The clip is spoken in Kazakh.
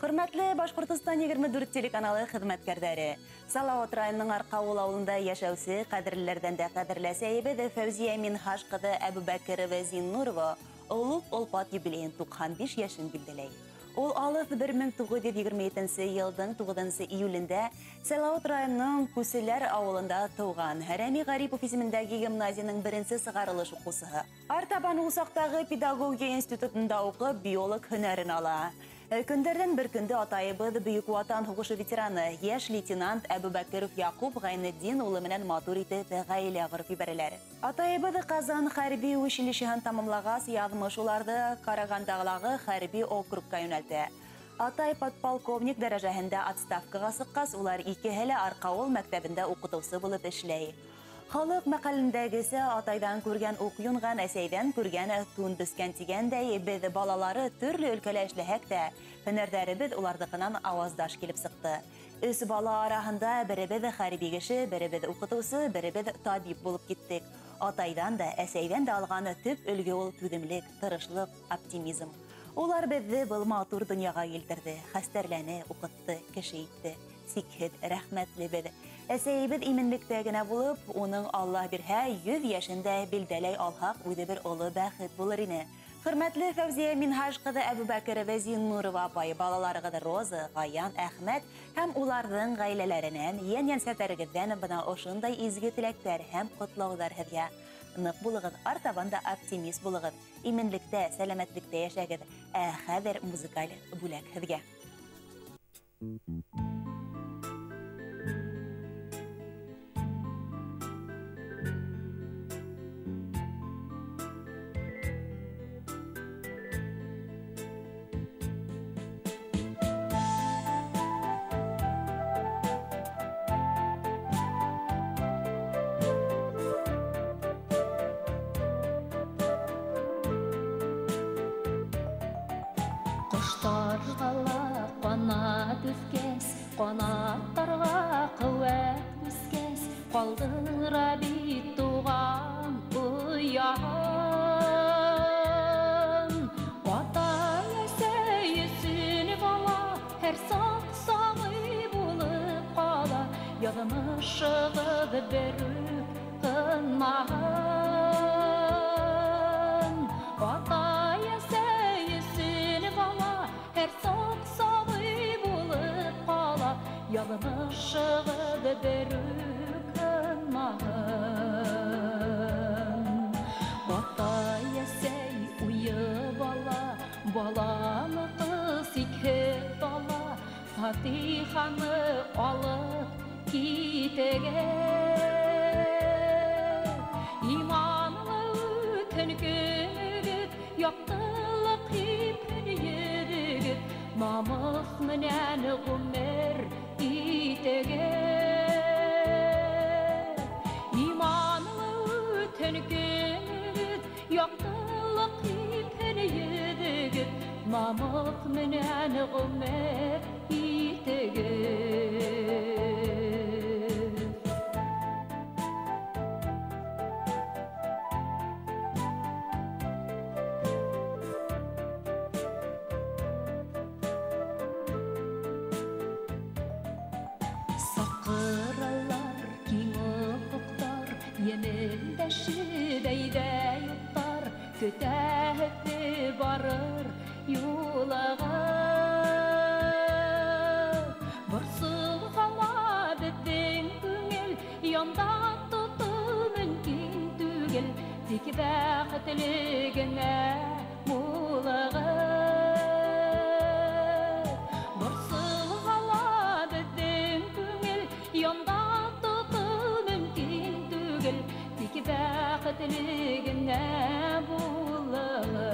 Hürmetli Башкортстан 24 телеканалы хезмәткәрләре. Салават районының Аркавул авылында яшәүче кадерләрдән дә кадерләсәйбез Фәүзия Минхаш кызы Әбүбәкерова Зиннурова улуг олпат юбилеен 95 яшын билгеләй. Ул алып 1927 елның 9 июлендә Салават районының Күселәр авылында туган. Хәрәми Гарипов исемендәге гимназияның беренче сыгарылыш укучысы. Артабан ул сактагы педагогия институтында укып биолог һөнәрен ала. Көндәрдән бер көндә атайыбыз Бөек Ватан һугышы ветераны яшь лейтенант Әбүбәкеров Якуб Гайнетдин улы менән матур итеп гаилә гырып ибәрәләр. Атайыбыз Казан хәрби училищеһын тәмамлагач, язмыш уларды Карагандагы хәрби округка юнәлтә. Атай подполковник дәрәҗәһендә отставкага чыккач, улар икеһе Аркавул мәктәбендә укытучы булып эшләй. Халык мәкалендәгесе атайдан күргән ук юнган, әсәйдән күргән тун бискән дигәндәй, без балалары төрле өлкәлә эшләһәк тә, һөнәрләребез улардыкынан аваздаш килеп сыкты. Өс бала арасында беребез хәрби кеше, беребез укытучы, беребез табиб булып киттек. Атайдан да, әсәйдән дә алган төп өлге ул түземлек, тырышлык, оптимизм. Улар безне был матур дөньяга килтерде, хәстәрләне, укытты, кеше итте. Сикһез, рәхмәтле бед. Әсәйбез именлектә генә булып, уның Аллаһ бирһә 100 яшендә билдәләй алһак, үзе бер олы бәхет булыр ине. Хөрмәтле Фәүзия Минхаш кызы Әбүбәкерова Зиннурова апай, балаларыгыз Роза, Гаян, Әхмәт һәм уларның гаиләләреннән, ян-янсәтәрегездән бына ошындай изге теләктәр һәм котлаулар һеҙгә. Нык булыгыз, артабанда оптимист булыгыз, именлектә, сәламәтлектә яшәгез. Хәзер музыкаль бүләк һеҙгә. Құштарға қанат өскәс, қанаттарға қуәт өскәс, қалдыра бит туған ұяғын. Атай әсәйесіне бала, әр сақ-сағы болып қала, яғымышығы беріп қынмағын. Атай әсәйесіне бала, әр сақ-сағы болып қала, яғымышығы беріп қынмағын. Атай әсәй ұйы бала, баланы қыз икет бала, Фатиханы алып кетеге. Иманлы өтінгігіт, яқтылық ипін ерігіт, намыс менен ғұмер итеге. Иманлы өтінгігіт, яқтылық ипін ерігіт, намыс менен ғұмер итеге. Емендәші-бәйдәй ұттар, көтәһіпті барыр юлаға. Бұрсыл қала біздің күңіл, янда тұты мүмкін түгіл, тек бәқітлігіңе мұлаға. Бұрсыл қала біздің күңіл, янда тұты мүмкін түгіл, тек бәқітлігіңе бұлаға.